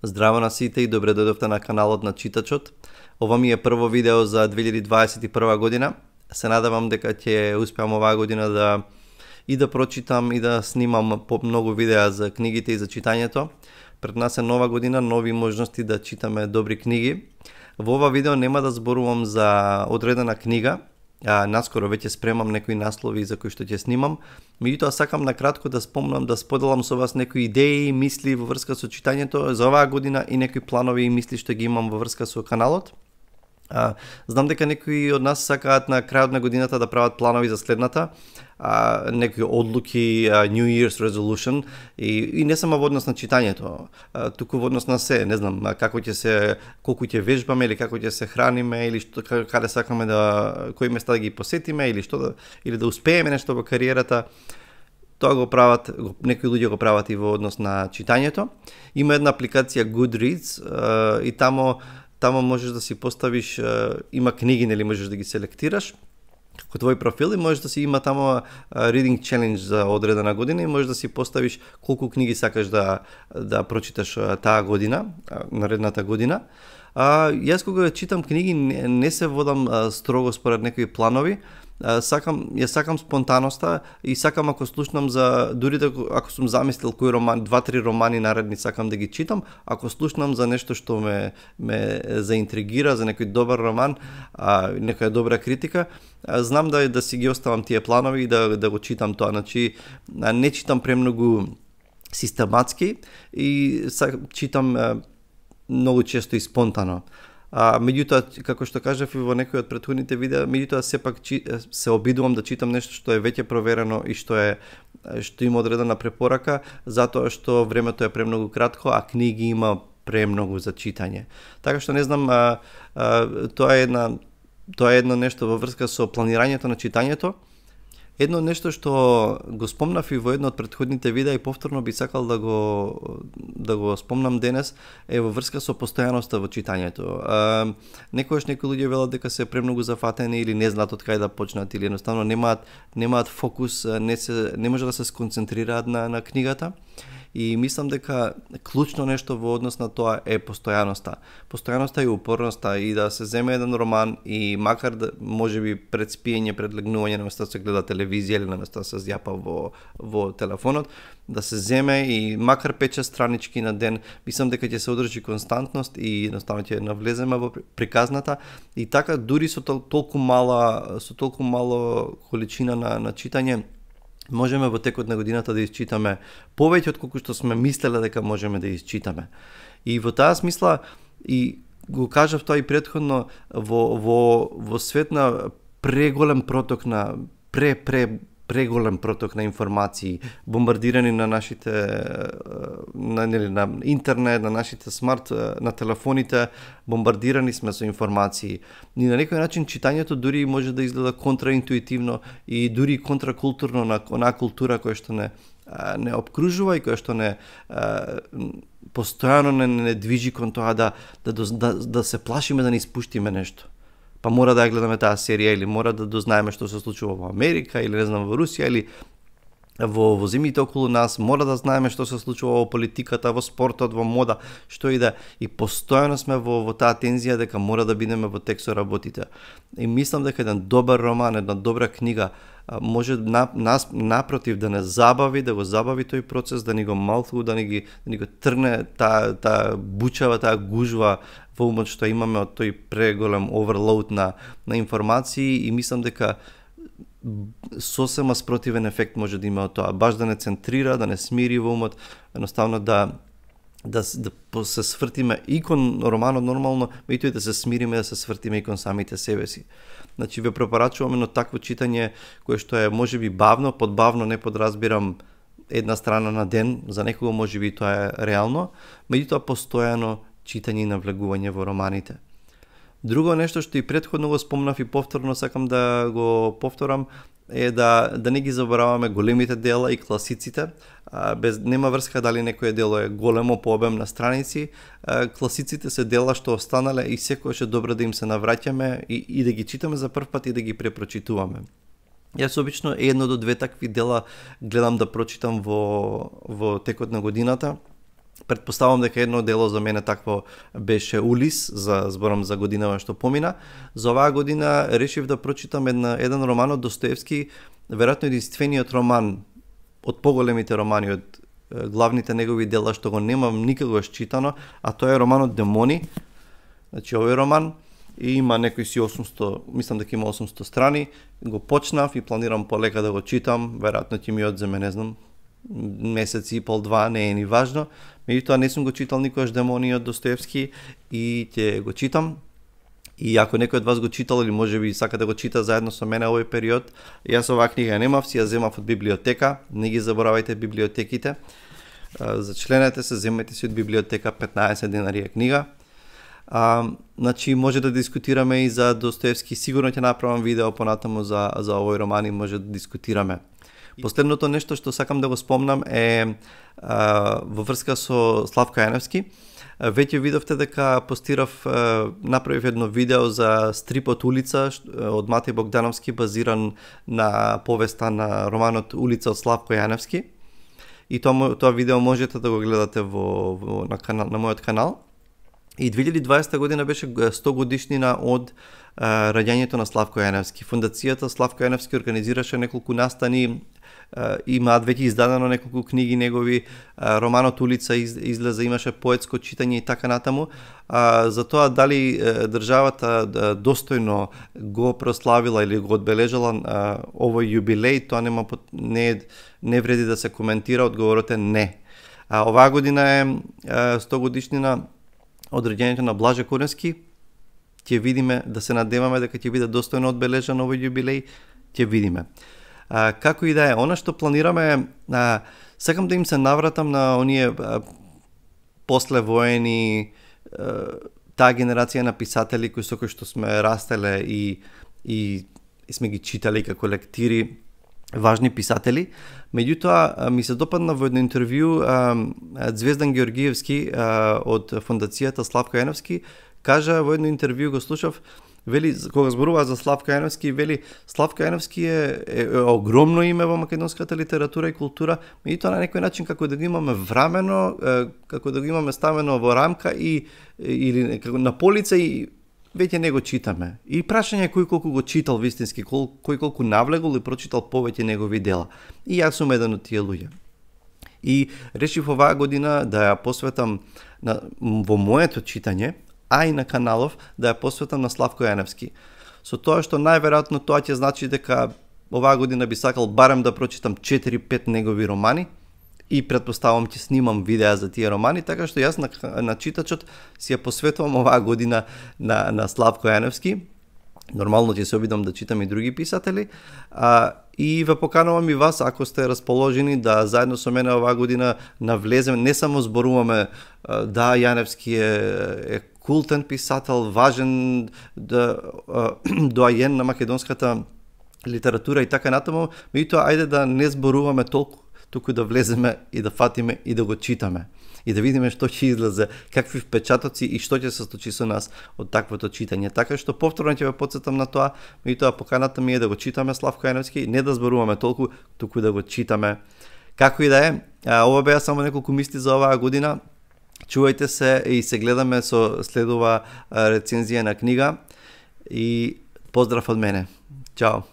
Здраво на сите и добре дојдовте на каналот на Читачот. Ова ми е прво видео за 2021 година. Се надевам дека ќе успеам оваа година да прочитам и да снимам по многу видеа за книгите и за читањето. Пред нас е нова година, нови можности да читаме добри книги. Во ова видео нема да зборувам за одредена книга. Наскоро веќе спремам некои наслови за кои што ќе снимам. Меѓутоа сакам накратко да спомнам, да споделам со вас некои идеи и мисли во врска со читањето за оваа година и некои планови и мисли што ги имам во врска со каналот. Знам дека некои од нас сакаат на крајот на годината да прават планови за следната, некои одлуки, New Year's resolution и не само во однос на читањето, туку во однос на се, не знам, колку ќе вежбаме или како ќе се храниме или каде сакаме кои места да ги посетиме или да успееме нешто во кариерата. Тоа го прават, некои луѓе го прават и во однос на читањето. Има една апликација Goodreads и тамо можеш да си поставиш, има книги, нели можеш да ги селектираш како твој профил и можеш да си има тамо reading challenge за одредена година и можеш да си поставиш колку книги сакаш да прочиташ таа година, наредната година. Јас кога читам книги не се водам строго според некои планови. Сакам спонтаноста и сакам ако слушнам дури ако сум замислил кој роман, 2-3 романи наредни сакам да ги читам, ако слушнам за нешто што ме заинтригира, за некој добар роман, некоја добра критика, знам да си ги оставам тие планови и да го читам тоа. Значи не читам премногу систематски и читам многу често и спонтано. Меѓутоа, како што кажав и во некои од претходните видеа, меѓутоа сепак се обидувам да читам нешто што е веќе проверено и што има одредена препорака, затоа што времето е премногу кратко, а книги има премногу за читање. Така што не знам, тоа е едно нешто во врска со планирањето на читањето. Едно нешто што го спомнав и во едно од претходните видеа и повторно би сакал да го спомнам денес е во врска со постојаноста во читањето. Некојаш некои луѓе велат дека се премногу зафатени или не знаат од кај да почнат или едноставно немаат фокус, не може да се сконцентрираат на книгата. И мислам дека клучно нешто во однос на тоа е постојаноста. Постојаноста и упорноста и да се земе еден роман и макар да можеби пред спиење, пред легнување наместо да се гледа телевизија или наместо да се зјапа во телефонот, да се земе и макар 5-6 странички на ден, мислам дека ќе се одржи константност и едноставно ќе навлеземе во приказната и така дури со толку мало количина на читање можеме во текот на годината да isчитаме повеќе од колку што сме мислеле дека можеме да isчитаме. И во таа смисла, и го кажав тоа и претходно, во свет на преголем проток на преголем проток на информации, бомбардирани на нашите на интернет, на нашите на телефоните, бомбардирани сме со информации. И на некој начин читањето дури може да изгледа контраинтуитивно и дури контракултурно на онаа култура која што не обкружува и која што постојано не движи кон тоа да се плашиме да не испуштиме нешто. Па мора да ја гледаме таа серија или мора да дознаеме што се случува во Америка или не знам во Русија или во земјите околу нас, мора да знаеме што се случува во политиката, во спортот, во мода, што и да, и постојано сме во таа тензија дека мора да бидеме во тек со работите. И мислам дека еден добар роман, една добра книга може напротив да не забави, да го забави тој процес, да ни го малку, да ни го трне таа бучава, таа гужва во умот што имаме од тој преголем оверлоуд на информации и мислам дека сосема спротивен ефект може да има од тоа, баш да не центрира, да не смири во умот, едноставно да се свртиме и кон романот нормално, меѓутоа и да се смириме, да се свртиме и кон самите себе си. Значи ве препорачувам едно такво читање кое што е можеби бавно, подбавно не подразбирам една страна на ден, за некого можеби тоа е реално, меѓутоа постојано читање и навлегување во романите. Друго нешто што и претходно го спомнав и повторно сакам да го повторам е да не ги забораваме големите дела и класиците. Нема врска дали некое дело е големо по обем на страници. Класиците се дела што останале и секогаш е добро да им се навраќаме и да ги читаме за прв пат и да ги препрочитуваме. Јас обично 1 до 2 такви дела гледам да прочитам во текот на годината. Предпоставам дека едно дело за мене такво беше Улис, зборам за годинава што помина. За оваа година решив да прочитам еден роман од Достоевски, веројатно единствениот роман од поголемите романи, од главните негови дела што го немам никогаш читано, а тоа е романот Демони. Значи овој роман има некои си 800, мислам дека има 800 страни, го почнав и планирам полека да го читам, веројатно ќе ми одземе, не знам, месец и пол, два, не е ни важно. Меѓутоа не сум го читал никогаш Демони од Достоевски и ќе го читам. И ако некој од вас го читал или можеби сака да го чита заедно со мене овој период, јас оваа книга немав, си ја земав од библиотека, не ги заборавајте библиотеките. За членете се земете си од библиотека, 15 денари е книга. Значи може да дискутираме и за Достоевски, сигурно ќе направам видео понатаму за овој роман и може да дискутираме. Последното нешто што сакам да го спомнам е во врска со Славко Јаневски. Веќе видовте дека постирав, направив едно видео за стрипот Улица од Матеј Богдановски, базиран на повеста на романот Улица од Славко Јаневски. И тоа видео можете да го гледате на мојот канал. И 2020 година беше 100 годишнина од раѓањето на Славко Јаневски. Фондацијата Славко Јаневски организираше неколку настани, имаат веќе издадено неколку книги негови, романот Улица излезе, имаше поетско читање и така натаму. За тоа дали државата достојно го прославила или го одбележала овој јубилеј, тоа не вреди да се коментира, одговорот е не. Оваа година е 100 годишнина од раѓањето на Блаже Коренски. Ќе видиме, да се надеваме дека ќе биде достојно одбележан овој јубилеј, ќе видиме. Како и да е, она што планираме, сакам да им се навратам на оние послевоени, таа генерација на писатели со кои што сме растеле и сме ги читали како лектири, важни писатели. Меѓутоа, ми се допадна во едно интервју Звездан Георгиевски од фондацијата Славко Јаневски, кажа во едно интервју, го слушав, вели, кога зборува за Славко Јаневски, вели, Славко Јаневски е огромно име во македонската литература и култура, меѓутоа на некој начин како да го имаме врамено, како да го имаме ставено во рамка или на полица и веќе не го читаме. И прашање е кој колку го читал вистински, кој колку навлегол и прочитал повеќе негови дела. И јас сум еден од тие луѓе. И решив оваа година да ја посветам во моето читање, а и на каналов да ја посветам на Славко Јаневски. Со тоа што најверојатно тоа ќе значи дека оваа година би сакал барем да прочитам 4-5 негови романи и претпоставам ќе снимам видеа за тие романи, така што јас на читачот си ја посветувам оваа година на Славко Јаневски. Нормално ќе се обидам да читам и други писатели. И ве поканувам и вас, ако сте расположени, да заедно со мене оваа година навлеземе, не само зборуваме да Јаневски е култен писател, важен доајен на македонската литература и така натаму, меѓутоа ајде да не зборуваме толку, туку да влеземе и да фатиме и да го читаме. И да видиме што ќе излезе, какви впечатоци и што ќе се случи со нас од таквото читање. Така што повторно ќе ве потсетам на тоа, меѓутоа поканата ми е да го читаме Славко Јаневски, не да зборуваме толку, туку да го читаме. Како и да е, ова беа само неколку мисли за оваа година. Чувајте се и се гледаме со следува рецензија на книга и поздрав од мене. Чао!